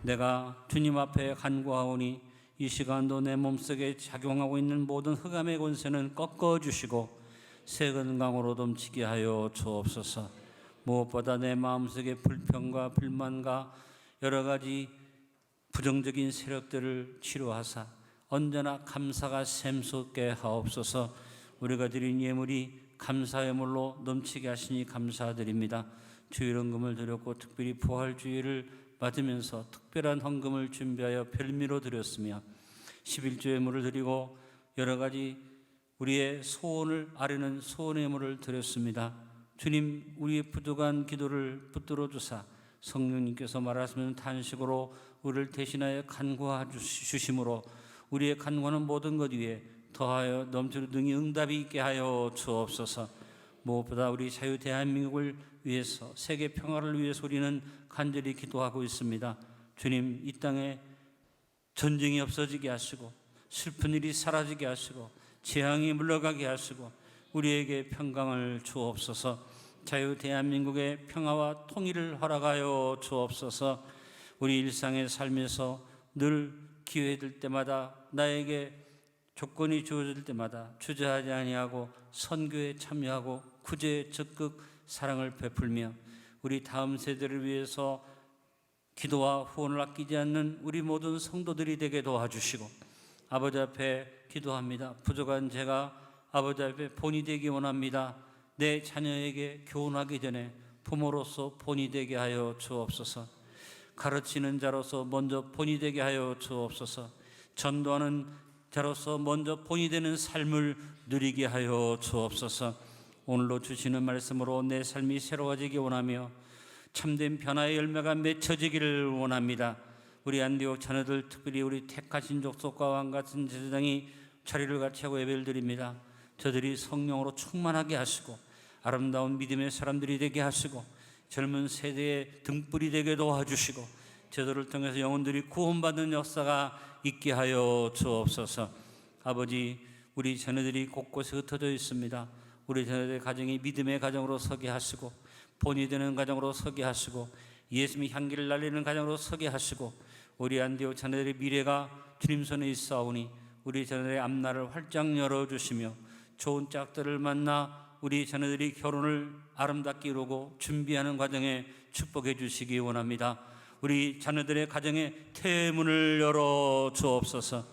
내가 주님 앞에 간구하오니 이 시간도 내 몸속에 작용하고 있는 모든 흑암의 권세는 꺾어주시고 새 건강으로 넘치게 하여 주옵소서. 무엇보다 내 마음속에 불평과 불만과 여러 가지 부정적인 세력들을 치료하사 언제나 감사가 샘솟게 하옵소서. 우리가 드린 예물이 감사 예물로 넘치게 하시니 감사드립니다. 주일헌금을 드렸고 특별히 부활주일을 맞으면서 특별한 헌금을 준비하여 별미로 드렸으며 11조 예물을 드리고 여러 가지 우리의 소원을 아뢰는 소원의 예물을 드렸습니다. 주님, 우리의 부족한 기도를 붙들어 주사 성령님께서 말하시는 탄식으로 우리를 대신하여 간구하 주심으로 우리의 간구하는 모든 것 위에 더하여 넘치는 능히 응답이 있게 하여 주옵소서. 무엇보다 우리 자유 대한민국을 위해서 세계 평화를 위해서 우리는 간절히 기도하고 있습니다. 주님, 이 땅에 전쟁이 없어지게 하시고 슬픈 일이 사라지게 하시고 재앙이 물러가게 하시고 우리에게 평강을 주옵소서. 자유 대한민국의 평화와 통일을 허락하여 주옵소서. 우리 일상의 삶에서 늘 기회될 때마다 나에게 조건이 주어질 때마다 주저하지 아니하고 선교에 참여하고 구제에 적극 사랑을 베풀며 우리 다음 세대를 위해서 기도와 후원을 아끼지 않는 우리 모든 성도들이 되게 도와주시고 아버지 앞에 기도합니다. 부족한 제가 아버지 앞에 본이 되기 원합니다. 내 자녀에게 교훈하기 전에 부모로서 본이 되게 하여 주옵소서. 가르치는 자로서 먼저 본이 되게 하여 주옵소서. 전도하는 자로서 먼저 본이 되는 삶을 누리게 하여 주옵소서. 오늘로 주시는 말씀으로 내 삶이 새로워지기 원하며 참된 변화의 열매가 맺혀지기를 원합니다. 우리 안디옥 자녀들, 특별히 우리 택하신 족속과 왕같은 제사장이 자리를 같이 하고 예배를 드립니다. 저들이 성령으로 충만하게 하시고 아름다운 믿음의 사람들이 되게 하시고 젊은 세대의 등불이 되게 도와주시고 저들을 통해서 영혼들이 구원받는 역사가 있게 하여 주옵소서. 아버지, 우리 자녀들이 곳곳에 흩어져 있습니다. 우리 자녀들의 가정이 믿음의 가정으로 서게 하시고 본이 되는 가정으로 서게 하시고 예수님의 향기를 날리는 가정으로 서게 하시고 우리 안디옥 자녀들의 미래가 주님 손에 있사오니 우리 자녀들의 앞날을 활짝 열어주시며 좋은 짝들을 만나 우리 자녀들이 결혼을 아름답게 이루고 준비하는 과정에 축복해 주시기 원합니다. 우리 자녀들의 가정에 태문을 열어 주옵소서.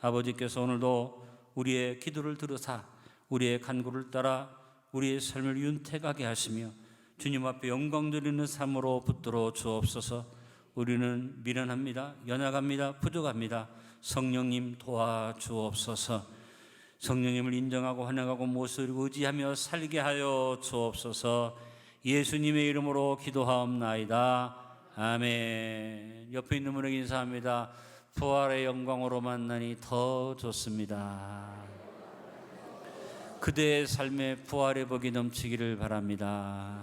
아버지께서 오늘도 우리의 기도를 들으사 우리의 간구를 따라 우리의 삶을 윤택하게 하시며 주님 앞에 영광 드리는 삶으로 붙들어 주옵소서. 우리는 미련합니다. 연약합니다. 부족합니다. 성령님 도와주옵소서. 성령님을 인정하고 환영하고 모습을 의지하며 살게 하여 주옵소서. 예수님의 이름으로 기도하옵나이다. 아멘. 옆에 있는 분에게 인사합니다. 부활의 영광으로 만나니 더 좋습니다. 그대의 삶에 부활의 복이 넘치기를 바랍니다.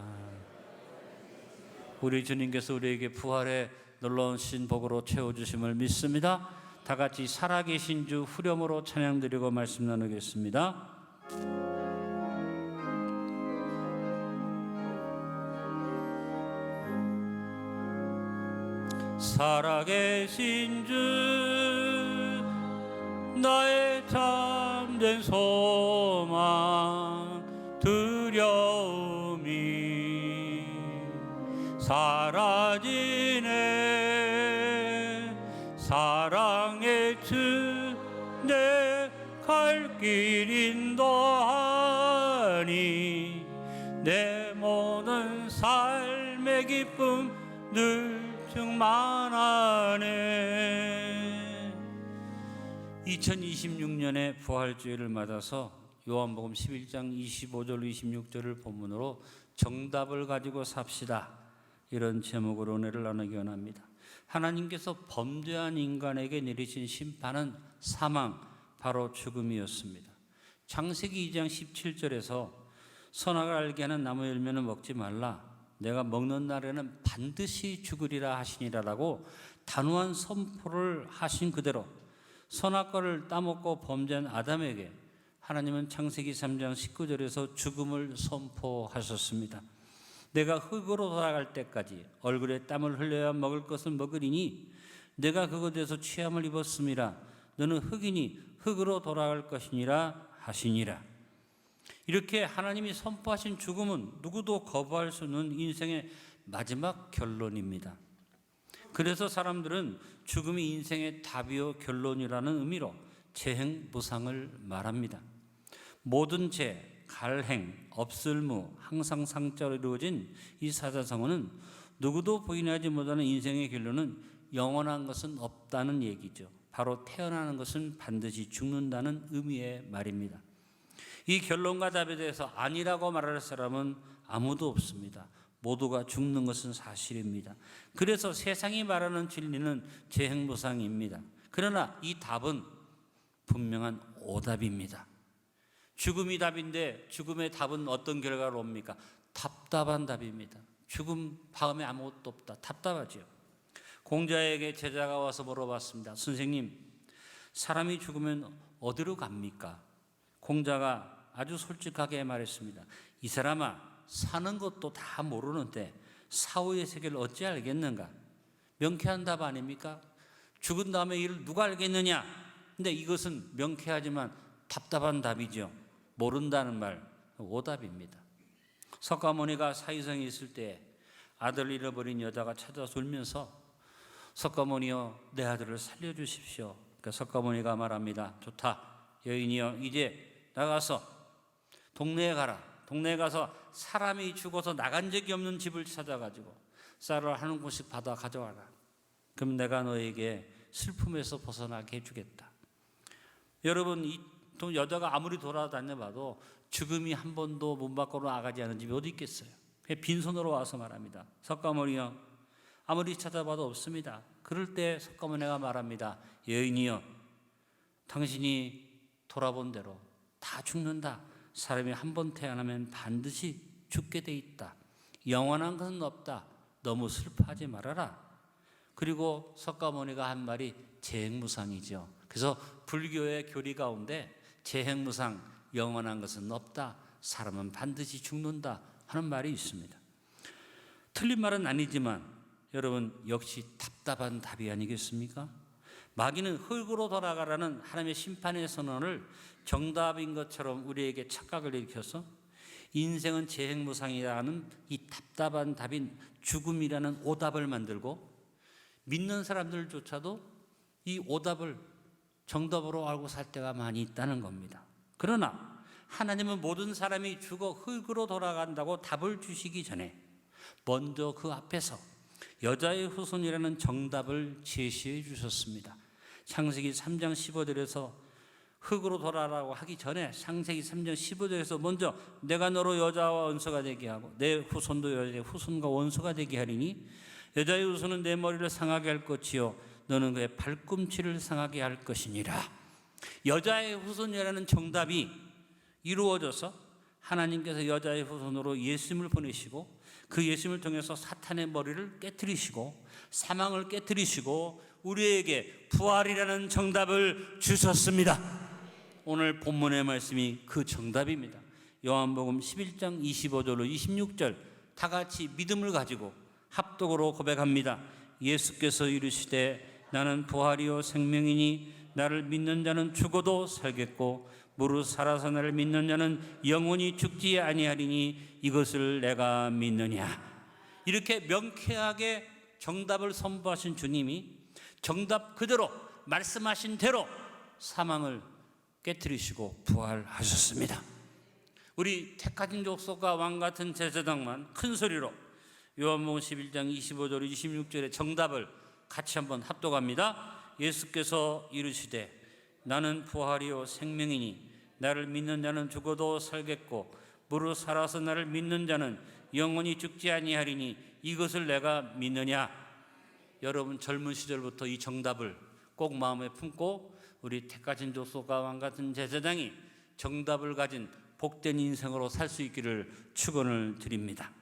우리 주님께서 우리에게 부활의 놀라운 신복으로 채워주심을 믿습니다. 다 같이 살아계신 주 후렴으로 찬양드리고 말씀 나누겠습니다. 살아계신 주 나의 참된 소망 두려움이 사라지네. 사랑의 주 내 갈 길 인도하니 내 모든 삶의 기쁨 늘 충만하네. 2026년의 부활주의를 맞아서 요한복음 11장 25절 26절을 본문으로 정답을 가지고 삽시다, 이런 제목으로 은혜를 나누기 원합니다. 하나님께서 범죄한 인간에게 내리신 심판은 사망, 바로 죽음이었습니다. 창세기 2장 17절에서 선악을 알게 하는 나무 열매는 먹지 말라, 내가 먹는 날에는 반드시 죽으리라 하시니라라고 단호한 선포를 하신 그대로 선악과를 따먹고 범죄한 아담에게 하나님은 창세기 3장 19절에서 죽음을 선포하셨습니다. 내가 흙으로 돌아갈 때까지 얼굴에 땀을 흘려야 먹을 것을 먹으리니 내가 그것에 대해서 취함을 입었음이라. 너는 흙이니 흙으로 돌아갈 것이니라 하시니라. 이렇게 하나님이 선포하신 죽음은 누구도 거부할 수 없는 인생의 마지막 결론입니다. 그래서 사람들은 죽음이 인생의 답이요 결론이라는 의미로 재행무상을 말합니다. 모든 죄, 갈행, 없을무, 항상 상자로 이루어진 이 사자성어는 누구도 부인하지 못하는 인생의 결론은 영원한 것은 없다는 얘기죠. 바로 태어나는 것은 반드시 죽는다는 의미의 말입니다. 이 결론과 답에 대해서 아니라고 말할 사람은 아무도 없습니다. 모두가 죽는 것은 사실입니다. 그래서 세상이 말하는 진리는 재행무상입니다. 그러나 이 답은 분명한 오답입니다. 죽음이 답인데 죽음의 답은 어떤 결과로 옵니까? 답답한 답입니다. 죽음 다음에 아무것도 없다. 답답하죠. 공자에게 제자가 와서 물어봤습니다. 선생님, 사람이 죽으면 어디로 갑니까? 공자가 아주 솔직하게 말했습니다. 이 사람아, 사는 것도 다 모르는데 사후의 세계를 어찌 알겠는가? 명쾌한 답 아닙니까? 죽은 다음에 이를 누가 알겠느냐? 근데 이것은 명쾌하지만 답답한 답이죠. 모른다는 말, 오답입니다. 석가모니가 사이성에 있을 때 아들 잃어버린 여자가 찾아서 울면서 석가모니여, 내 아들을 살려주십시오. 그러니까 석가모니가 말합니다. 좋다, 여인이여, 이제 나가서 동네에 가라. 동네에 가서 사람이 죽어서 나간 적이 없는 집을 찾아가지고 쌀을 한 곳씩 받아 가져와라. 그럼 내가 너에게 슬픔에서 벗어나게 해주겠다. 여러분, 이 여자가 아무리 돌아다녀봐도 죽음이 한 번도 문 밖으로 나가지 않은 집이 어디 있겠어요? 빈손으로 와서 말합니다. 석가모니여, 아무리 찾아봐도 없습니다. 그럴 때 석가모니가 말합니다. 여인이여, 당신이 돌아본 대로 다 죽는다. 사람이 한 번 태어나면 반드시 죽게 돼 있다. 영원한 것은 없다. 너무 슬퍼하지 말아라. 그리고 석가모니가 한 말이 재행무상이죠. 그래서 불교의 교리 가운데 재행무상, 영원한 것은 없다. 사람은 반드시 죽는다 하는 말이 있습니다. 틀린 말은 아니지만 여러분, 역시 답답한 답이 아니겠습니까? 마귀는 흙으로 돌아가라는 하나님의 심판의 선언을 정답인 것처럼 우리에게 착각을 일으켜서 인생은 재행무상이라는 이 답답한 답인 죽음이라는 오답을 만들고 믿는 사람들조차도 이 오답을 정답으로 알고 살 때가 많이 있다는 겁니다. 그러나 하나님은 모든 사람이 죽어 흙으로 돌아간다고 답을 주시기 전에 먼저 그 앞에서 여자의 후손이라는 정답을 제시해 주셨습니다. 창세기 3장 15절에서 흙으로 돌아라고 하기 전에 창세기 3장 15절에서 먼저 내가 너로 여자와 원수가 되게 하고 내 후손도 여자의 후손과 원수가 되게 하리니 여자의 후손은 내 머리를 상하게 할 것이요 너는 그의 발꿈치를 상하게 할 것이니라. 여자의 후손이라는 정답이 이루어져서 하나님께서 여자의 후손으로 예수님을 보내시고 그 예수님을 통해서 사탄의 머리를 깨트리시고 사망을 깨트리시고 우리에게 부활이라는 정답을 주셨습니다. 오늘 본문의 말씀이 그 정답입니다. 요한복음 11장 25절로 26절 다 같이 믿음을 가지고 합독으로 고백합니다. 예수께서 이르시되 나는 부활이요 생명이니 나를 믿는 자는 죽어도 살겠고 무릇 살아서 나를 믿는 자는 영원히 죽지 아니하리니 이것을 내가 믿느냐. 이렇게 명쾌하게 정답을 선포하신 주님이 정답 그대로 말씀하신 대로 사망을 깨뜨리시고 부활하셨습니다. 우리 택하신 족속과 왕같은 제사장만 큰 소리로 요한복음 11장 25절 26절의 정답을 같이 한번 합독합니다. 예수께서 이르시되 나는 부활이요 생명이니 나를 믿는 자는 죽어도 살겠고 무릇 살아서 나를 믿는 자는 영원히 죽지 아니하리니 이것을 내가 믿느냐. 여러분, 젊은 시절부터 이 정답을 꼭 마음에 품고 우리 택하신 족속과 왕같은 제사장이 정답을 가진 복된 인생으로 살 수 있기를 축원을 드립니다.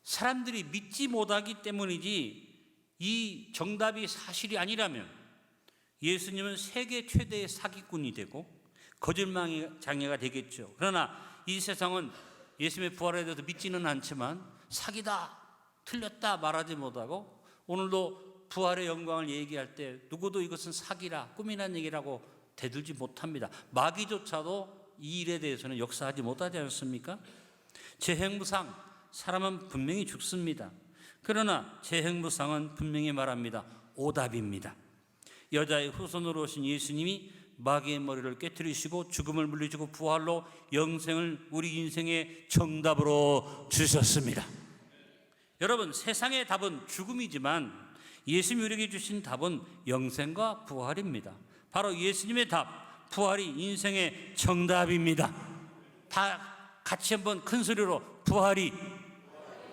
사람들이 믿지 못하기 때문이지 이 정답이 사실이 아니라면 예수님은 세계 최대의 사기꾼이 되고 거짓말장애가 되겠죠. 그러나 이 세상은 예수님의 부활에 대해서 믿지는 않지만 사기다, 틀렸다 말하지 못하고 오늘도 부활의 영광을 얘기할 때 누구도 이것은 사기라 꿈이란 얘기라고 대들지 못합니다. 마귀조차도 이 일에 대해서는 역사하지 못하지 않습니까? 재행무상, 사람은 분명히 죽습니다. 그러나 재행무상은 분명히 말합니다. 오답입니다. 여자의 후손으로 오신 예수님이 마귀의 머리를 깨뜨리시고 죽음을 물리치고 부활로 영생을 우리 인생의 정답으로 주셨습니다. 여러분, 세상의 답은 죽음이지만 예수님이 우리에게 주신 답은 영생과 부활입니다. 바로 예수님의 답, 부활이 인생의 정답입니다. 다 같이 한번 큰 소리로 부활이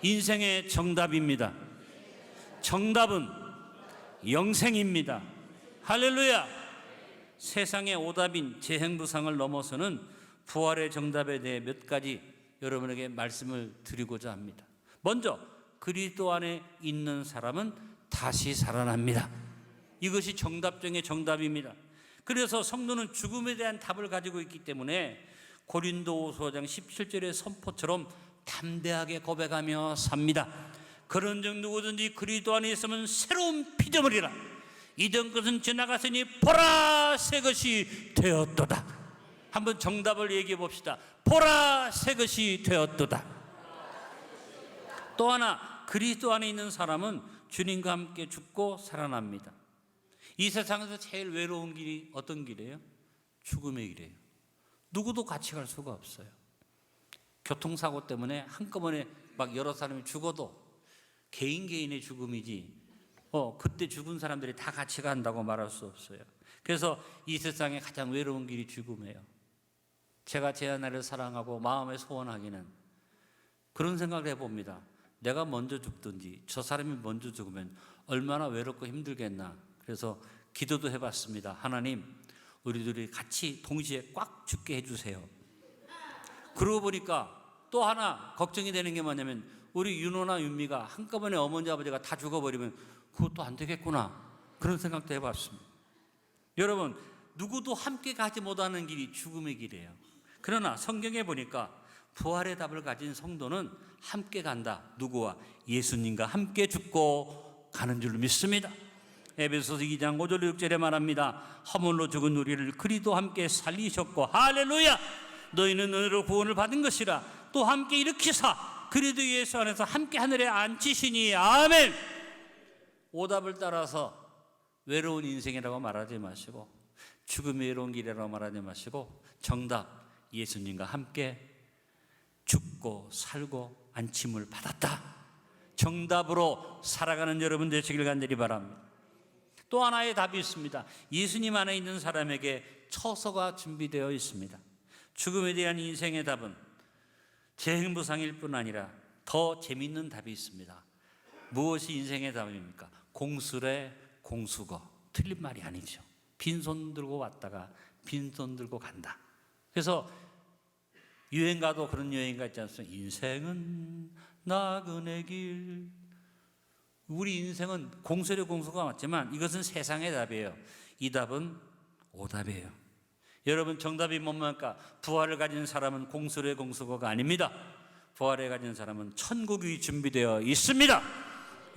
인생의 정답입니다. 정답은 영생입니다. 할렐루야! 세상의 오답인 재행부상을 넘어서는 부활의 정답에 대해 몇 가지 여러분에게 말씀을 드리고자 합니다. 먼저 그리스도 안에 있는 사람은 다시 살아납니다. 이것이 정답 중에 정답입니다. 그래서 성도는 죽음에 대한 답을 가지고 있기 때문에 고린도후서 5장 17절의 선포처럼 담대하게 고백하며 삽니다. 그런즉 누구든지 그리스도 안에 있으면 새로운 피조물이라. 이전 것은 지나갔으니 보라 새 것이 되었도다. 한번 정답을 얘기해 봅시다. 보라 새 것이 되었도다. 또 하나, 그리스도 안에 있는 사람은 주님과 함께 죽고 살아납니다. 이 세상에서 제일 외로운 길이 어떤 길이에요? 죽음의 길이에요. 누구도 같이 갈 수가 없어요. 교통사고 때문에 한꺼번에 막 여러 사람이 죽어도 개인의 죽음이지 그때 죽은 사람들이 다 같이 간다고 말할 수 없어요. 그래서 이 세상에 가장 외로운 길이 죽음이에요. 제가 제 하나를 사랑하고 마음에 소원하기는 그런 생각을 해봅니다. 내가 먼저 죽든지 저 사람이 먼저 죽으면 얼마나 외롭고 힘들겠나. 그래서 기도도 해봤습니다. 하나님, 우리들이 같이 동시에 꽉 죽게 해주세요. 그러고 보니까 또 하나 걱정이 되는 게 뭐냐면 우리 윤호나 윤미가 한꺼번에 어머니 아버지가 다 죽어버리면 그것도 안 되겠구나. 그런 생각도 해봤습니다. 여러분, 누구도 함께 가지 못하는 길이 죽음의 길이에요. 그러나 성경에 보니까 부활의 답을 가진 성도는 함께 간다. 누구와? 예수님과 함께 죽고 가는 줄로 믿습니다. 에베소서 2장 5절 6절에 말합니다. 허물로 죽은 우리를 그리스도와 함께 살리셨고 할렐루야! 너희는 은혜로 구원을 받은 것이라 또 함께 일으키사 그리스도 예수 안에서 함께 하늘에 앉히시니 아멘. 오답을 따라서 외로운 인생이라고 말하지 마시고 죽음의 외로운 길이라고 말하지 마시고 정답, 예수님과 함께 죽고 살고 안침을 받았다. 정답으로 살아가는 여러분 되시길 간절히 바랍니다. 또 하나의 답이 있습니다. 예수님 안에 있는 사람에게 처소가 준비되어 있습니다. 죽음에 대한 인생의 답은 재행부상일 뿐 아니라 더 재미있는 답이 있습니다. 무엇이 인생의 답입니까? 공수래 공수거. 틀린 말이 아니죠. 빈손 들고 왔다가 빈손 들고 간다. 그래서 유행가도 그런 유행가 있지 않습니까? 인생은 나그네 길. 우리 인생은 공수래 공수가 맞지만 이것은 세상의 답이에요. 이 답은 오답이에요. 여러분, 정답이 뭡니까? 부활을 가진 사람은 공수래 공수거가 아닙니다. 부활을 가진 사람은 천국이 준비되어 있습니다.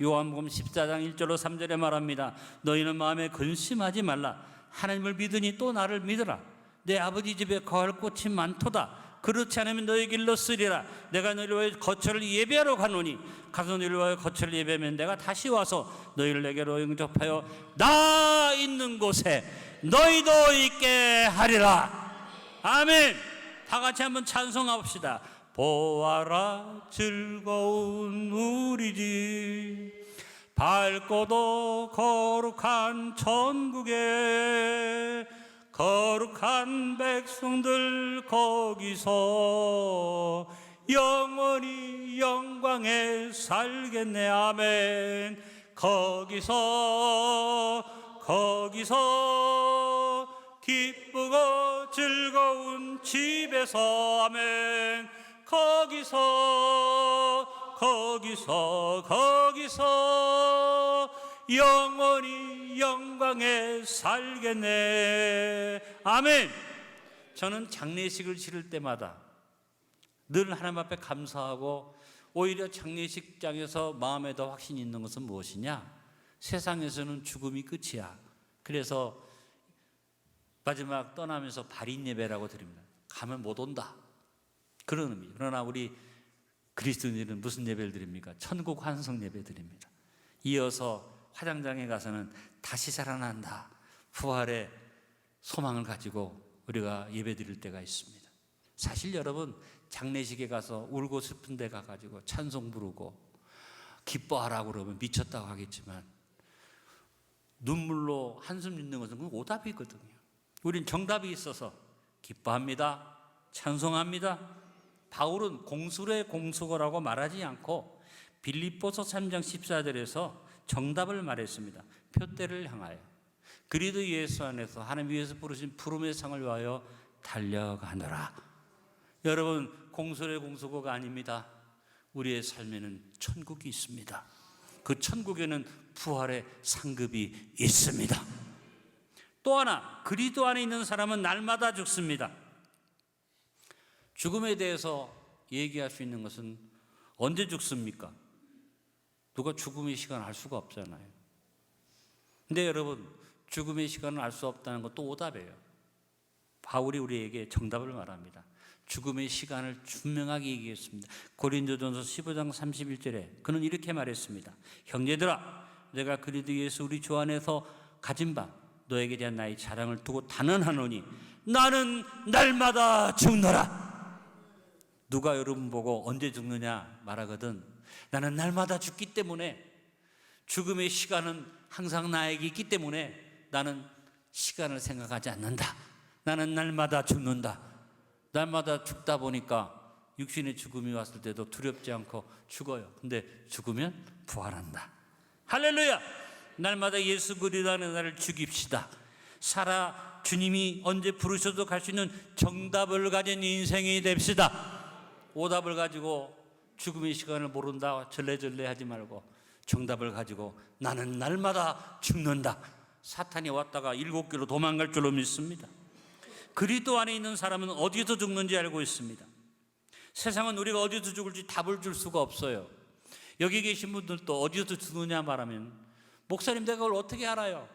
요한복음 14장 1절로 3절에 말합니다. 너희는 마음에 근심하지 말라. 하나님을 믿으니 또 나를 믿으라. 내 아버지 집에 거할 곳이 많도다. 그렇지 않으면 너희 길로 쓰리라. 내가 너희를 위하여 거처를 예배하러 가노니 가서 너희를 위하여 거처를 예배하면 내가 다시 와서 너희를 내게로 영접하여 나 있는 곳에 너희도 있게 하리라. 아멘. 다 같이 한번 찬송합시다. 보아라 즐거운 우리 집 밝고도 거룩한 천국에 거룩한 백성들 거기서 영원히 영광에 살겠네. 아멘. 거기서 기쁘고 즐거운 집에서 아멘. 거기서 영원히 영광에 살겠네. 아멘. 저는 장례식을 치를 때마다 늘 하나님 앞에 감사하고 오히려 장례식장에서 마음에 더 확신이 있는 것은 무엇이냐? 세상에서는 죽음이 끝이야. 그래서 마지막 떠나면서 발인 예배라고 드립니다. 가면 못 온다, 그런 의미. 그러나 우리 그리스도인들은 무슨 예배를 드립니까? 천국 환성 예배 드립니다. 이어서 화장장에 가서는 다시 살아난다, 부활의 소망을 가지고 우리가 예배 드릴 때가 있습니다. 사실 여러분, 장례식에 가서 울고 슬픈 데 가가지고 찬송 부르고 기뻐하라고 그러면 미쳤다고 하겠지만, 눈물로 한숨 짓는 것은 그건 오답이거든요. 우린 정답이 있어서 기뻐합니다, 찬송합니다. 바울은 공수의 공수거라고 말하지 않고 빌립보서 3장 14절에서 정답을 말했습니다. 표대를 향하여 그리스도 예수 안에서 하나님 위에서 부르신 부름의 상을 위하여 달려가느라. 여러분, 공수의 공수거가 아닙니다. 우리의 삶에는 천국이 있습니다. 그 천국에는 부활의 상급이 있습니다. 또 하나, 그리스도 안에 있는 사람은 날마다 죽습니다. 죽음에 대해서 얘기할 수 있는 것은 언제 죽습니까? 누가 죽음의 시간을 알 수가 없잖아요. 근데 여러분, 죽음의 시간을 알 수 없다는 것도 오답이에요. 바울이 우리에게 정답을 말합니다. 죽음의 시간을 분명하게 얘기했습니다. 고린도전서 15장 31절에 그는 이렇게 말했습니다. 형제들아, 내가 그리스도 예수 우리 주 안에서 가진 바 너에게 대한 나의 자랑을 두고 단언하노니 나는 날마다 죽노라. 누가 여러분 보고 언제 죽느냐 말하거든. 나는 날마다 죽기 때문에, 죽음의 시간은 항상 나에게 있기 때문에 나는 시간을 생각하지 않는다. 나는 날마다 죽는다. 날마다 죽다 보니까 육신의 죽음이 왔을 때도 두렵지 않고 죽어요. 근데 죽으면 부활한다. 할렐루야! 날마다 예수 그리스도 안에 나를 죽입시다. 살아 주님이 언제 부르셔도 갈 수 있는 정답을 가진 인생이 됩시다. 오답을 가지고 죽음의 시간을 모른다 절레절레 하지 말고 정답을 가지고 나는 날마다 죽는다. 사탄이 왔다가 7개로 도망갈 줄로 믿습니다. 그리스도 안에 있는 사람은 어디서 죽는지 알고 있습니다. 세상은 우리가 어디서 죽을지 답을 줄 수가 없어요. 여기 계신 분들도 어디서 죽느냐 말하면, 목사님 내가 그걸 어떻게 알아요?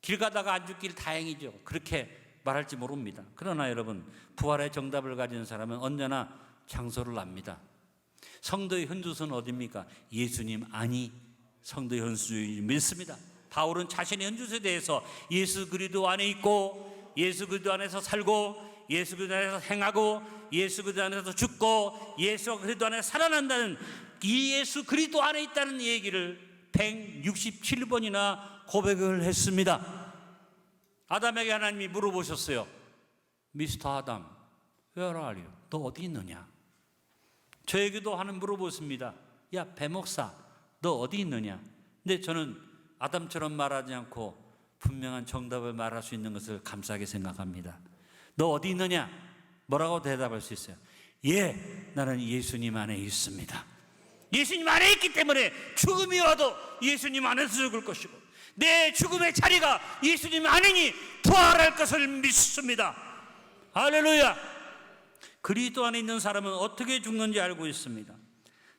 길 가다가 안 죽길 다행이죠. 그렇게 말할지 모릅니다. 그러나 여러분, 부활의 정답을 가진 사람은 언제나 장소를 압니다. 성도의 현주소는 어디입니까? 예수님 안이 성도의 현주소를 믿습니다. 바울은 자신의 현주소에 대해서 예수 그리스도 안에 있고, 예수 그리스도 안에서 살고, 예수 그리스도 안에서 행하고, 예수 그리스도 안에서 죽고, 예수 그리스도 안에서 살아난다는, 이 예수 그리스도 안에 있다는 얘기를 167번이나 고백을 했습니다. 아담에게 하나님이 물어보셨어요. 미스터 아담, where are you? 너 어디 있느냐? 저에게도 하나님 물어보십니다. 야, 배목사, 너 어디 있느냐? 근데 저는 아담처럼 말하지 않고 분명한 정답을 말할 수 있는 것을 감사하게 생각합니다. 너 어디 있느냐? 뭐라고 대답할 수 있어요? 예, 나는 예수님 안에 있습니다. 예수님 안에 있기 때문에 죽음이 와도 예수님 안에서 죽을 것이고, 내 죽음의 자리가 예수님 안이니 부활할 것을 믿습니다. 할렐루야! 그리스도 안에 있는 사람은 어떻게 죽는지 알고 있습니다.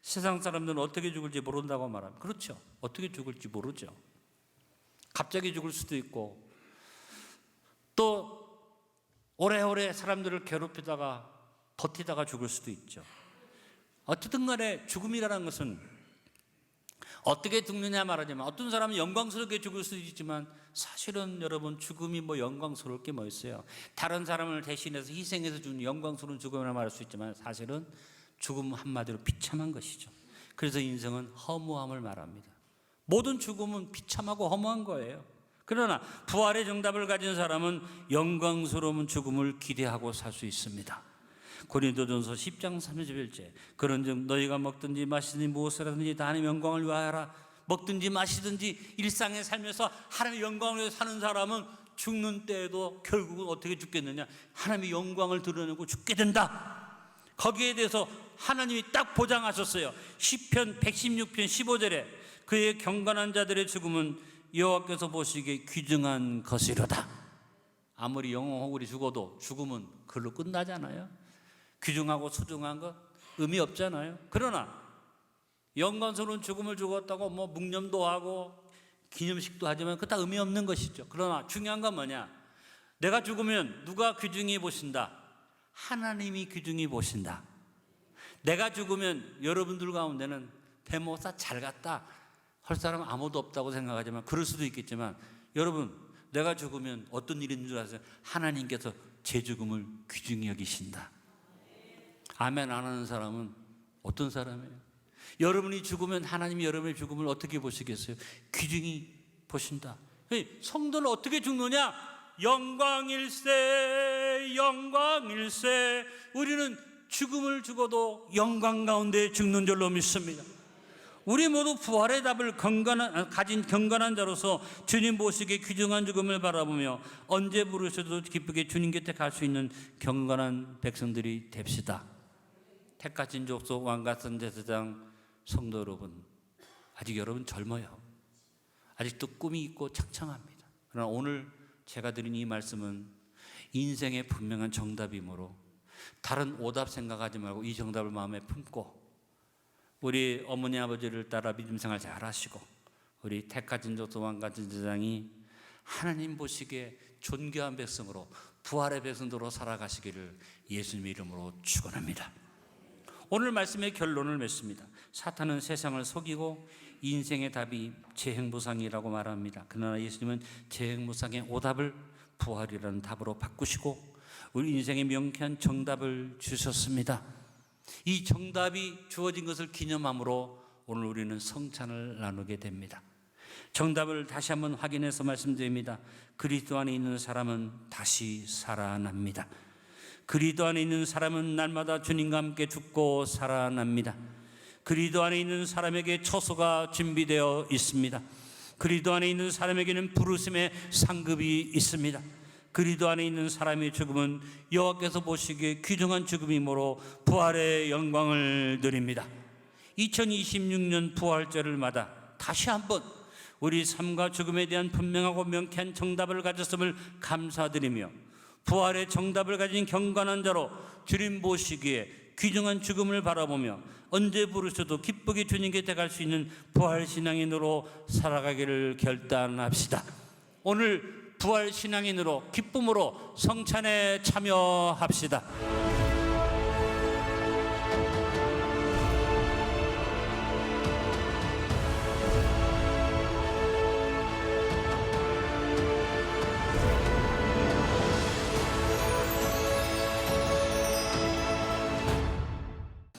세상 사람들은 어떻게 죽을지 모른다고 말합니다. 그렇죠. 어떻게 죽을지 모르죠. 갑자기 죽을 수도 있고, 또 오래오래 사람들을 괴롭히다가 버티다가 죽을 수도 있죠. 어쨌든 간에 죽음이라는 것은 어떻게 죽느냐 말하자면, 어떤 사람은 영광스럽게 죽을 수도 있지만 사실은 여러분, 죽음이 뭐 영광스러울 게 뭐 있어요. 다른 사람을 대신해서 희생해서 주는 영광스러운 죽음이라 말할 수 있지만 사실은 죽음 한마디로 비참한 것이죠. 그래서 인생은 허무함을 말합니다. 모든 죽음은 비참하고 허무한 거예요. 그러나 부활의 정답을 가진 사람은 영광스러운 죽음을 기대하고 살 수 있습니다. 고린도전서 10장 31절, 그런즉 너희가 먹든지 마시든지 무엇을 하든지 다 하나님의 영광을 위하여라. 먹든지 마시든지 일상에 살면서 하나님의 영광을 위해 사는 사람은 죽는 때에도 결국은 어떻게 죽겠느냐? 하나님의 영광을 드러내고 죽게 된다. 거기에 대해서 하나님이 딱 보장하셨어요. 시편 116편 15절에 그의 경건한 자들의 죽음은 여호와께서 보시기에 귀중한 것이로다. 아무리 영혼호구리 죽어도 죽음은 그걸로 끝나잖아요. 귀중하고 소중한 것 의미 없잖아요. 그러나 영광스러운 죽음을 죽었다고 뭐 묵념도 하고 기념식도 하지만 그거 다 의미 없는 것이죠. 그러나 중요한 건 뭐냐? 내가 죽으면 누가 귀중히 보신다? 하나님이 귀중히 보신다. 내가 죽으면 여러분들 가운데는 대모사 잘 갔다 할 사람은 아무도 없다고 생각하지만 그럴 수도 있겠지만 여러분, 내가 죽으면 어떤 일인 줄 아세요? 하나님께서 제 죽음을 귀중히 여기신다. 아멘 안 하는 사람은 어떤 사람이에요? 여러분이 죽으면 하나님이 여러분의 죽음을 어떻게 보시겠어요? 귀중히 보신다. 성도는 어떻게 죽느냐? 영광일세, 영광일세. 우리는 죽음을 죽어도 영광 가운데 죽는 줄로 믿습니다. 우리 모두 부활의 답을 가진 경건한 자로서 주님 보시기에 귀중한 죽음을 바라보며 언제 부르셔도 기쁘게 주님 곁에 갈 수 있는 경건한 백성들이 됩시다. 택하신 족속 왕과 선제사장 성도 여러분, 아직 여러분 젊어요. 아직도 꿈이 있고 창창합니다. 그러나 오늘 제가 드린 이 말씀은 인생의 분명한 정답이므로 다른 오답 생각하지 말고 이 정답을 마음에 품고 우리 어머니 아버지를 따라 믿음 생활 잘 하시고 우리 택하신 족속 왕과 선제사장이 하나님 보시기에 존귀한 백성으로 부활의 백성으로 살아가시기를 예수님 이름으로 축원합니다. 오늘 말씀의 결론을 맺습니다. 사탄은 세상을 속이고 인생의 답이 재행무상이라고 말합니다. 그러나 예수님은 재행무상의 오답을 부활이라는 답으로 바꾸시고 우리 인생의 명쾌한 정답을 주셨습니다. 이 정답이 주어진 것을 기념함으로 오늘 우리는 성찬을 나누게 됩니다. 정답을 다시 한번 확인해서 말씀드립니다. 그리스도 안에 있는 사람은 다시 살아납니다. 그리스도 안에 있는 사람은 날마다 주님과 함께 죽고 살아납니다. 그리스도 안에 있는 사람에게 처소가 준비되어 있습니다. 그리스도 안에 있는 사람에게는 부르심의 상급이 있습니다. 그리스도 안에 있는 사람의 죽음은 여호와께서 보시기에 귀중한 죽음이므로 부활의 영광을 드립니다. 2026년 부활절을 맞아 다시 한번 우리 삶과 죽음에 대한 분명하고 명쾌한 정답을 가졌음을 감사드리며 부활의 정답을 가진 경건한 자로 주님 보시기에 귀중한 죽음을 바라보며 언제 부르셔도 기쁘게 주님 곁에 갈 수 있는 부활신앙인으로 살아가기를 결단합시다. 오늘 부활신앙인으로 기쁨으로 성찬에 참여합시다.